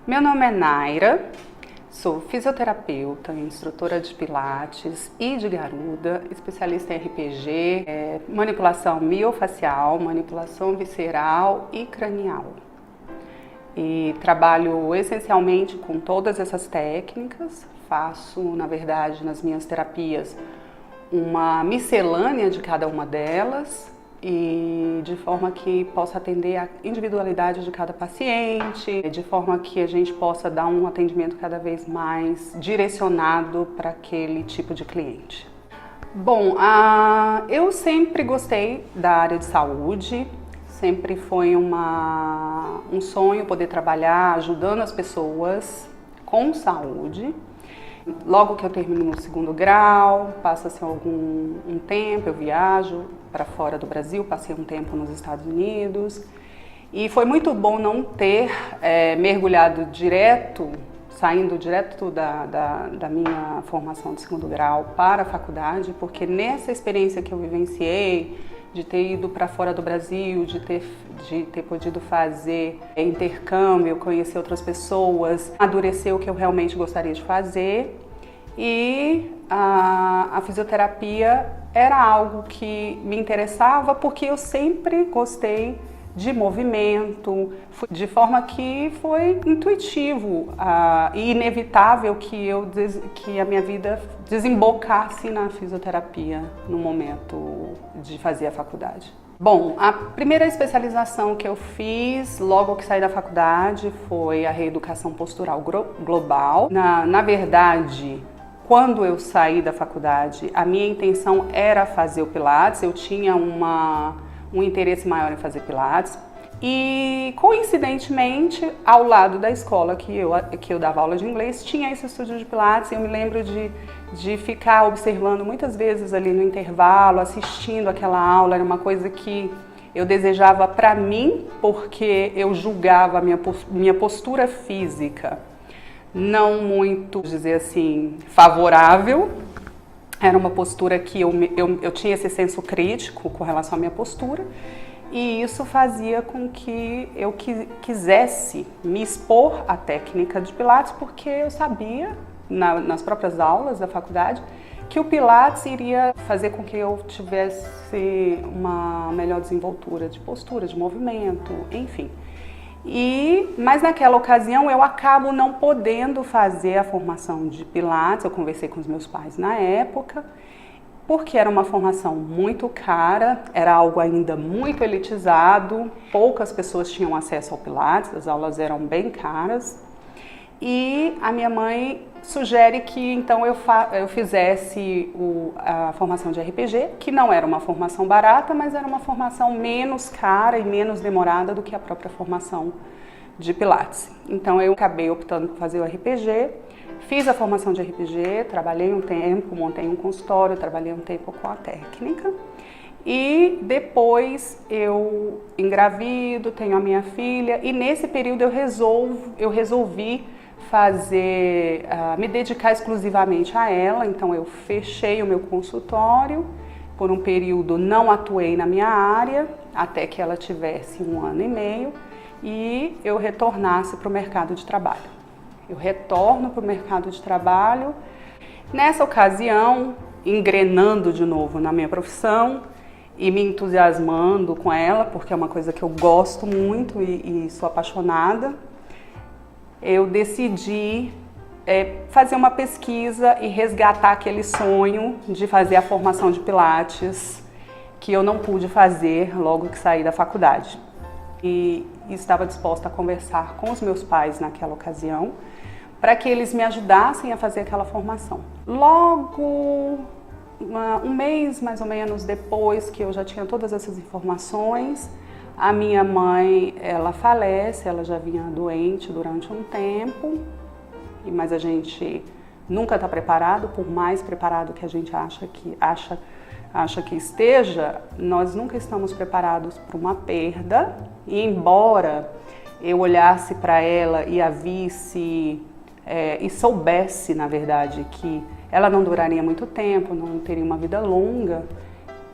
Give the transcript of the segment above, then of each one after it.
Meu nome é Naira, sou fisioterapeuta, instrutora de Pilates e de Garuda, especialista em RPG, manipulação miofacial, manipulação visceral e cranial. E trabalho essencialmente com todas essas técnicas, faço, na verdade, nas minhas terapias, uma miscelânea de cada uma delas, e de forma que possa atender a individualidade de cada paciente, de forma que a gente possa dar um atendimento cada vez mais direcionado para aquele tipo de cliente. Bom, eu sempre gostei da área de saúde, sempre foi um sonho poder trabalhar ajudando as pessoas com saúde. Logo que eu termino o segundo grau, passa-se um tempo, eu viajo para fora do Brasil, passei um tempo nos Estados Unidos e foi muito bom não ter mergulhado direto, saindo direto da minha formação de segundo grau para a faculdade, porque nessa experiência que eu vivenciei, de ter ido para fora do Brasil, de ter podido fazer intercâmbio, conhecer outras pessoas, amadurecer o que eu realmente gostaria de fazer. E a fisioterapia era algo que me interessava porque eu sempre gostei de movimento, de forma que foi intuitivo e inevitável que a minha vida desembocasse na fisioterapia no momento de fazer a faculdade. Bom, a primeira especialização que eu fiz logo que saí da faculdade foi a reeducação postural global. Na verdade, quando eu saí da faculdade, a minha intenção era fazer o Pilates, eu tinha um interesse maior em fazer Pilates e, coincidentemente, ao lado da escola que eu dava aula de inglês, tinha esse estúdio de Pilates e eu me lembro de ficar observando muitas vezes ali no intervalo, assistindo aquela aula. Era uma coisa que eu desejava para mim, porque eu julgava a minha postura física não muito, dizer assim, favorável. Era uma postura que eu tinha esse senso crítico com relação à minha postura e isso fazia com que eu quisesse me expor à técnica de Pilates, porque eu sabia, nas próprias aulas da faculdade, que o Pilates iria fazer com que eu tivesse uma melhor desenvoltura de postura, de movimento, enfim. Mas naquela ocasião eu acabo não podendo fazer a formação de Pilates. Eu conversei com os meus pais na época, porque era uma formação muito cara, era algo ainda muito elitizado, poucas pessoas tinham acesso ao Pilates, as aulas eram bem caras. E a minha mãe sugere que então eu fizesse a formação de RPG, que não era uma formação barata, mas era uma formação menos cara e menos demorada do que a própria formação de Pilates. Então eu acabei optando por fazer o RPG, fiz a formação de RPG, trabalhei um tempo, montei um consultório, trabalhei um tempo com a técnica. E depois eu engravido, tenho a minha filha e nesse período eu resolvi me dedicar exclusivamente a ela. Então eu fechei o meu consultório, por um período não atuei na minha área, até que ela tivesse 1 ano e meio e eu retornasse para o mercado de trabalho. Eu retorno para o mercado de trabalho, nessa ocasião engrenando de novo na minha profissão e me entusiasmando com ela, porque é uma coisa que eu gosto muito e sou apaixonada. Eu decidi fazer uma pesquisa e resgatar aquele sonho de fazer a formação de Pilates que eu não pude fazer logo que saí da faculdade. E estava disposta a conversar com os meus pais naquela ocasião para que eles me ajudassem a fazer aquela formação. Logo, um mês mais ou menos depois que eu já tinha todas essas informações, a minha mãe, ela falece, ela já vinha doente durante um tempo, mas a gente nunca está preparado, por mais preparado que a gente acha que esteja, nós nunca estamos preparados para uma perda. E embora eu olhasse para ela e a visse e soubesse, na verdade, que ela não duraria muito tempo, não teria uma vida longa,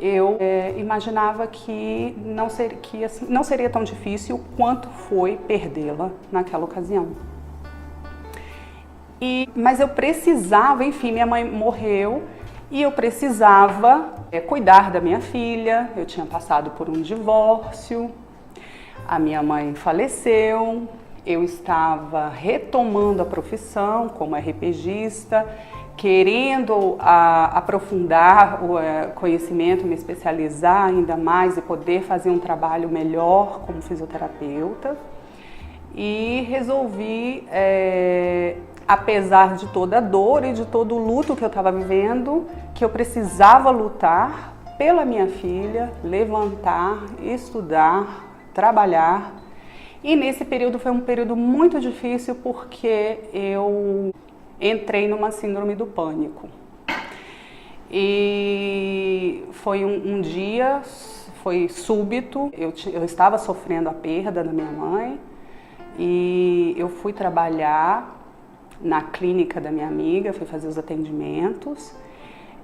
eu imaginava que não seria tão difícil quanto foi perdê-la naquela ocasião. Mas eu precisava, enfim, minha mãe morreu e eu precisava cuidar da minha filha. Eu tinha passado por um divórcio, a minha mãe faleceu, eu estava retomando a profissão como RPGista, querendo aprofundar o conhecimento, me especializar ainda mais e poder fazer um trabalho melhor como fisioterapeuta. E resolvi, apesar de toda a dor e de todo o luto que eu estava vivendo, que eu precisava lutar pela minha filha, levantar, estudar, trabalhar. E nesse período foi um período muito difícil porque eu entrei numa síndrome do pânico. E foi um dia, foi súbito, eu estava sofrendo a perda da minha mãe e eu fui trabalhar na clínica da minha amiga, fui fazer os atendimentos.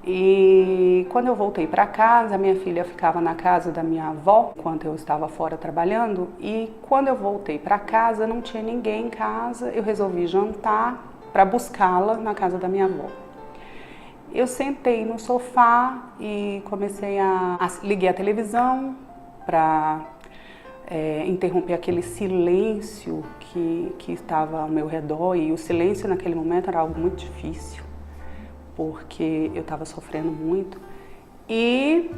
E quando eu voltei para casa, minha filha ficava na casa da minha avó, enquanto eu estava fora trabalhando. E quando eu voltei para casa, não tinha ninguém em casa, eu resolvi jantar para buscá-la na casa da minha avó. Eu sentei no sofá e comecei liguei a televisão para interromper aquele silêncio que estava ao meu redor. E o silêncio naquele momento era algo muito difícil, porque eu estava sofrendo muito. E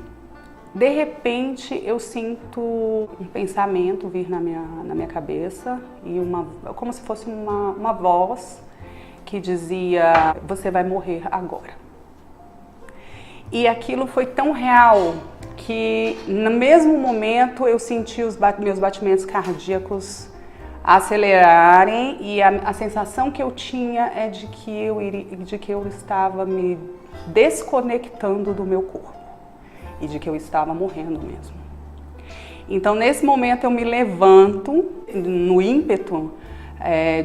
de repente eu sinto um pensamento vir na minha cabeça e como se fosse uma voz que dizia: você vai morrer agora. E aquilo foi tão real que no mesmo momento eu senti meus batimentos cardíacos acelerarem e a sensação que eu tinha é de que eu estava me desconectando do meu corpo e de que eu estava morrendo mesmo. Então nesse momento eu me levanto no ímpeto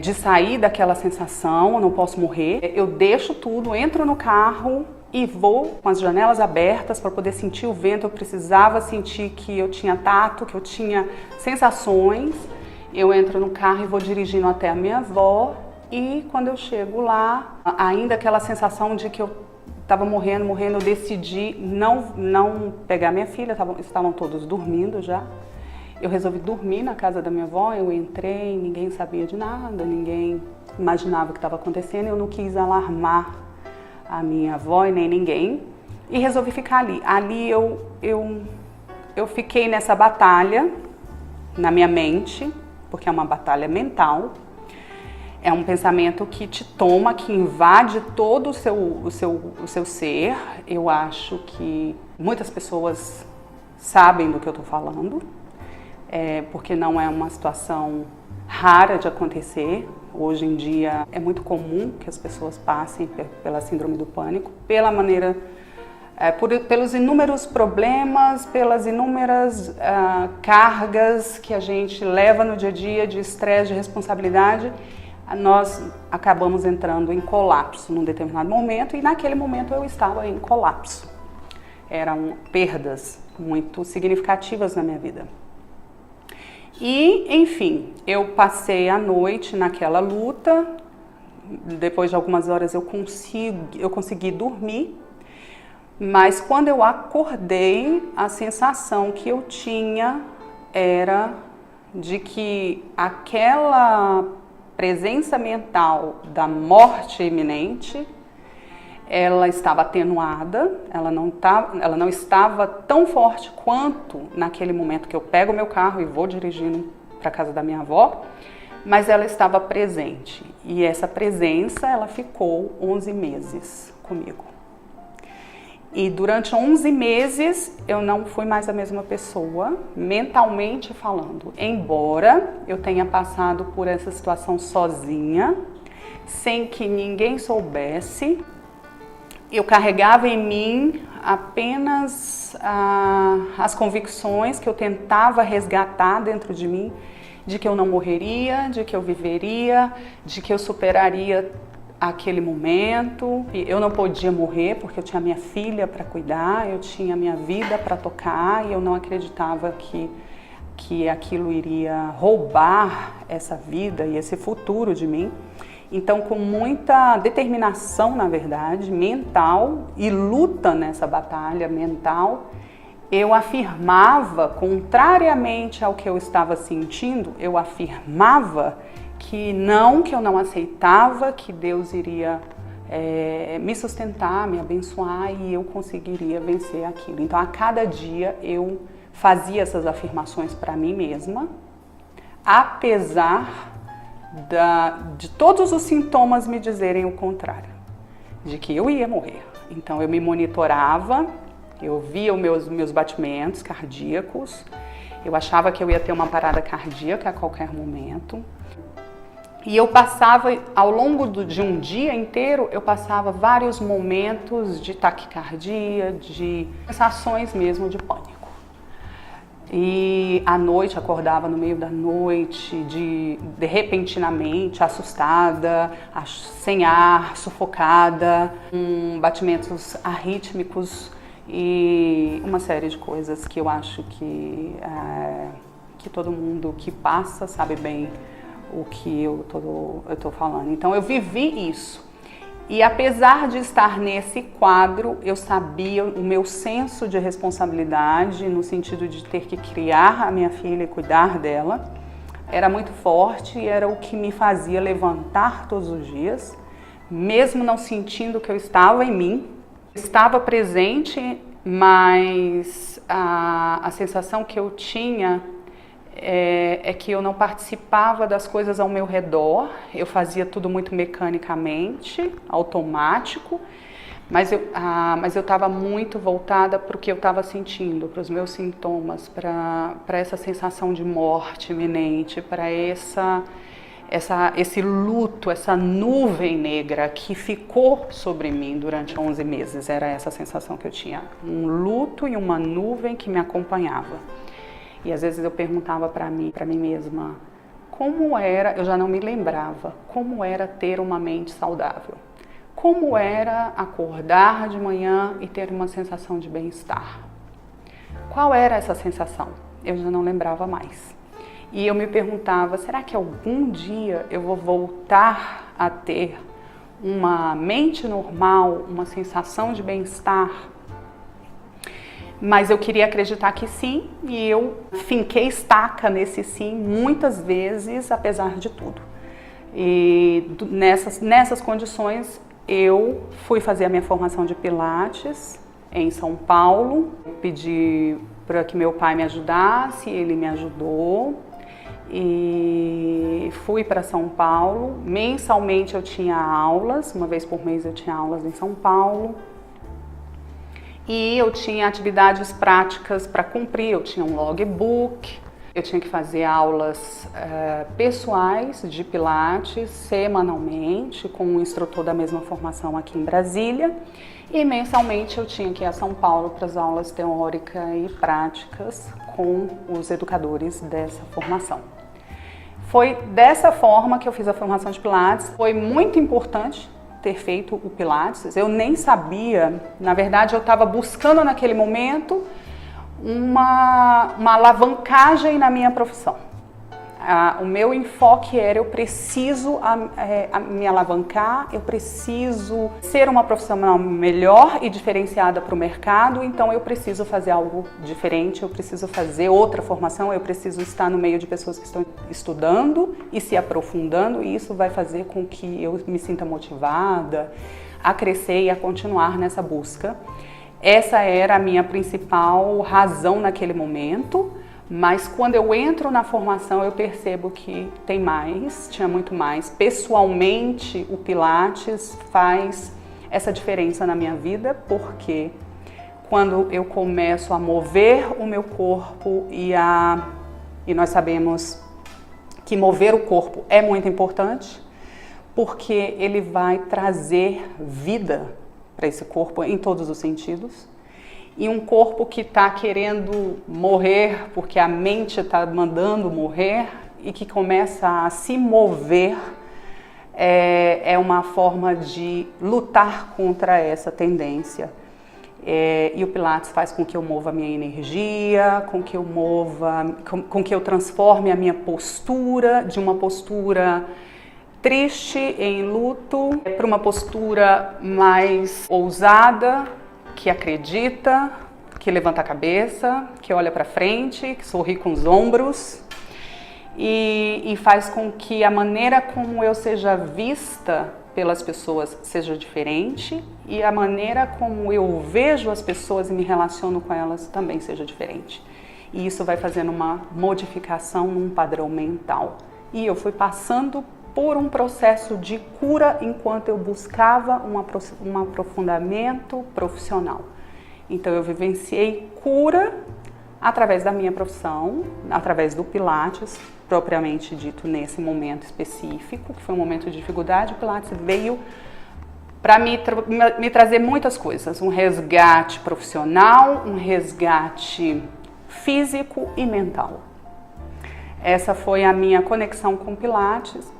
de sair daquela sensação, eu não posso morrer. Eu deixo tudo, entro no carro e vou com as janelas abertas para poder sentir o vento. Eu precisava sentir que eu tinha tato, que eu tinha sensações. Eu entro no carro e vou dirigindo até a minha avó. E quando eu chego lá, ainda aquela sensação de que eu estava morrendo, eu decidi não pegar minha filha, estavam todos dormindo já. Eu resolvi dormir na casa da minha avó, eu entrei, ninguém sabia de nada, ninguém imaginava o que estava acontecendo. Eu não quis alarmar a minha avó e nem ninguém e resolvi ficar ali. Ali eu fiquei nessa batalha na minha mente, porque é uma batalha mental. É um pensamento que te toma, que invade todo o seu ser. Eu acho que muitas pessoas sabem do que eu estou falando, porque não é uma situação rara de acontecer. Hoje em dia é muito comum que as pessoas passem pela síndrome do pânico, pela maneira, pelos inúmeros problemas, pelas inúmeras cargas que a gente leva no dia a dia de estresse, de responsabilidade. Nós acabamos entrando em colapso num determinado momento e naquele momento eu estava em colapso. Eram perdas muito significativas na minha vida. E, enfim, eu passei a noite naquela luta. Depois de algumas horas eu consegui dormir, mas quando eu acordei, a sensação que eu tinha era de que aquela presença mental da morte iminente, ela estava atenuada, ela não estava tão forte quanto naquele momento que eu pego o meu carro e vou dirigindo para a casa da minha avó, mas ela estava presente. E essa presença, ela ficou 11 meses comigo. E durante 11 meses eu não fui mais a mesma pessoa, mentalmente falando. Embora eu tenha passado por essa situação sozinha, sem que ninguém soubesse, eu carregava em mim apenas as convicções que eu tentava resgatar dentro de mim, de que eu não morreria, de que eu viveria, de que eu superaria aquele momento. Eu não podia morrer porque eu tinha minha filha para cuidar, eu tinha minha vida para tocar e eu não acreditava que aquilo iria roubar essa vida e esse futuro de mim. Então, com muita determinação, na verdade, mental e luta nessa batalha mental, eu afirmava, contrariamente ao que eu estava sentindo, eu afirmava que eu não aceitava, que Deus iria me sustentar, me abençoar e eu conseguiria vencer aquilo. Então, a cada dia eu fazia essas afirmações para mim mesma, apesar de todos os sintomas me dizerem o contrário, de que eu ia morrer. Então eu me monitorava, eu via os meus batimentos cardíacos, eu achava que eu ia ter uma parada cardíaca a qualquer momento. E eu passava, ao longo de um dia inteiro, eu passava vários momentos de taquicardia, de sensações mesmo de pânico. E à noite, acordava no meio da noite, de repentinamente, assustada, sem ar, sufocada, com batimentos arrítmicos e uma série de coisas que eu acho que todo mundo que passa sabe bem o que eu tô falando. Então eu vivi isso. E apesar de estar nesse quadro, eu sabia o meu senso de responsabilidade, no sentido de ter que criar a minha filha e cuidar dela, era muito forte e era o que me fazia levantar todos os dias, mesmo não sentindo que eu estava em mim. Estava presente, mas a sensação que eu tinha é que eu não participava das coisas ao meu redor, eu fazia tudo muito mecanicamente, automático, mas eu estava muito voltada para o que eu estava sentindo, para os meus sintomas, para essa sensação de morte iminente, para esse luto, essa nuvem negra que ficou sobre mim durante 11 meses, era essa sensação que eu tinha, um luto e uma nuvem que me acompanhava. E às vezes eu perguntava para mim mesma, como era, eu já não me lembrava, como era ter uma mente saudável? Como era acordar de manhã e ter uma sensação de bem-estar? Qual era essa sensação? Eu já não lembrava mais. E eu me perguntava, será que algum dia eu vou voltar a ter uma mente normal, uma sensação de bem-estar? Mas eu queria acreditar que sim, e eu finquei estaca nesse sim muitas vezes, apesar de tudo. E nessas condições, eu fui fazer a minha formação de Pilates em São Paulo. Pedi para que meu pai me ajudasse, ele me ajudou. E fui para São Paulo. Mensalmente eu tinha aulas, uma vez por mês eu tinha aulas em São Paulo. E eu tinha atividades práticas para cumprir, eu tinha um logbook, eu tinha que fazer aulas pessoais de Pilates semanalmente com um instrutor da mesma formação aqui em Brasília. E mensalmente eu tinha que ir a São Paulo para as aulas teóricas e práticas com os educadores dessa formação. Foi dessa forma que eu fiz a formação de Pilates, foi muito importante ter feito o Pilates. Eu nem sabia, na verdade eu estava buscando naquele momento uma alavancagem na minha profissão. O meu enfoque era, eu preciso me alavancar, eu preciso ser uma profissional melhor e diferenciada para o mercado, então eu preciso fazer algo diferente, eu preciso fazer outra formação, eu preciso estar no meio de pessoas que estão estudando e se aprofundando, e isso vai fazer com que eu me sinta motivada a crescer e a continuar nessa busca. Essa era a minha principal razão naquele momento. Mas quando eu entro na formação, eu percebo que tem mais, tinha muito mais. Pessoalmente, o Pilates faz essa diferença na minha vida, porque quando eu começo a mover o meu corpo e nós sabemos que mover o corpo é muito importante, porque ele vai trazer vida para esse corpo em todos os sentidos. E um corpo que está querendo morrer, porque a mente está mandando morrer, e que começa a se mover, é uma forma de lutar contra essa tendência. E o Pilates faz com que eu mova a minha energia, com que eu transforme a minha postura de uma postura triste, em luto, para uma postura mais ousada, que acredita, que levanta a cabeça, que olha para frente, que sorri com os ombros e faz com que a maneira como eu seja vista pelas pessoas seja diferente e a maneira como eu vejo as pessoas e me relaciono com elas também seja diferente. E isso vai fazendo uma modificação num padrão mental. E eu fui passando por um processo de cura enquanto eu buscava um aprofundamento profissional. Então eu vivenciei cura através da minha profissão, através do Pilates, propriamente dito nesse momento específico, que foi um momento de dificuldade. O Pilates veio para me trazer muitas coisas, um resgate profissional, um resgate físico e mental. Essa foi a minha conexão com o Pilates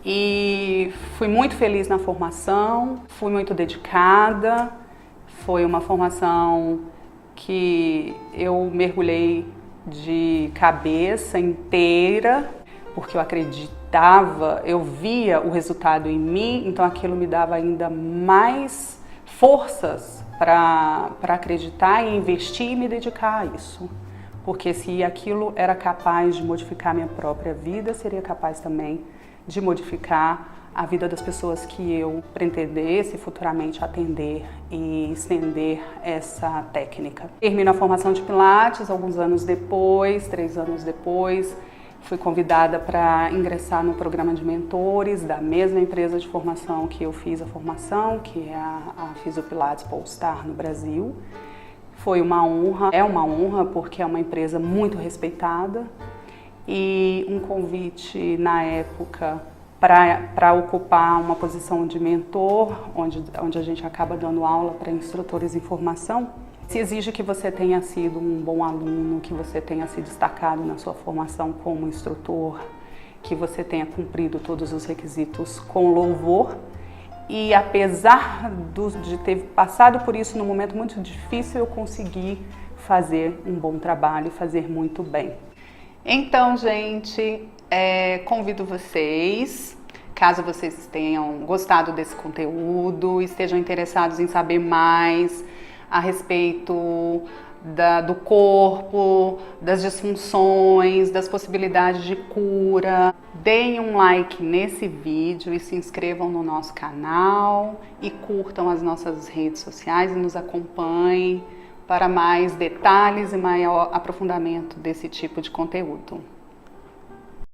e fui muito feliz na formação, fui muito dedicada, foi uma formação que eu mergulhei de cabeça inteira, porque eu acreditava, eu via o resultado em mim, então aquilo me dava ainda mais forças para acreditar e investir e me dedicar a isso. Porque se aquilo era capaz de modificar minha própria vida, seria capaz também de modificar a vida das pessoas que eu pretendesse futuramente atender e estender essa técnica. Termino a formação de Pilates alguns anos depois, 3 anos depois, fui convidada para ingressar no programa de mentores da mesma empresa de formação que eu fiz a formação, que é a Fisiopilates Polestar no Brasil. Foi uma honra, é uma honra porque é uma empresa muito respeitada e um convite na época para ocupar uma posição de mentor, onde a gente acaba dando aula para instrutores em formação. Se exige que você tenha sido um bom aluno, que você tenha se destacado na sua formação como instrutor, que você tenha cumprido todos os requisitos com louvor. E apesar de ter passado por isso num momento muito difícil, eu consegui fazer um bom trabalho, fazer muito bem. Então, gente, convido vocês, caso vocês tenham gostado desse conteúdo, estejam interessados em saber mais a respeito do corpo, das disfunções, das possibilidades de cura, deem um like nesse vídeo e se inscrevam no nosso canal e curtam as nossas redes sociais e nos acompanhem para mais detalhes e maior aprofundamento desse tipo de conteúdo.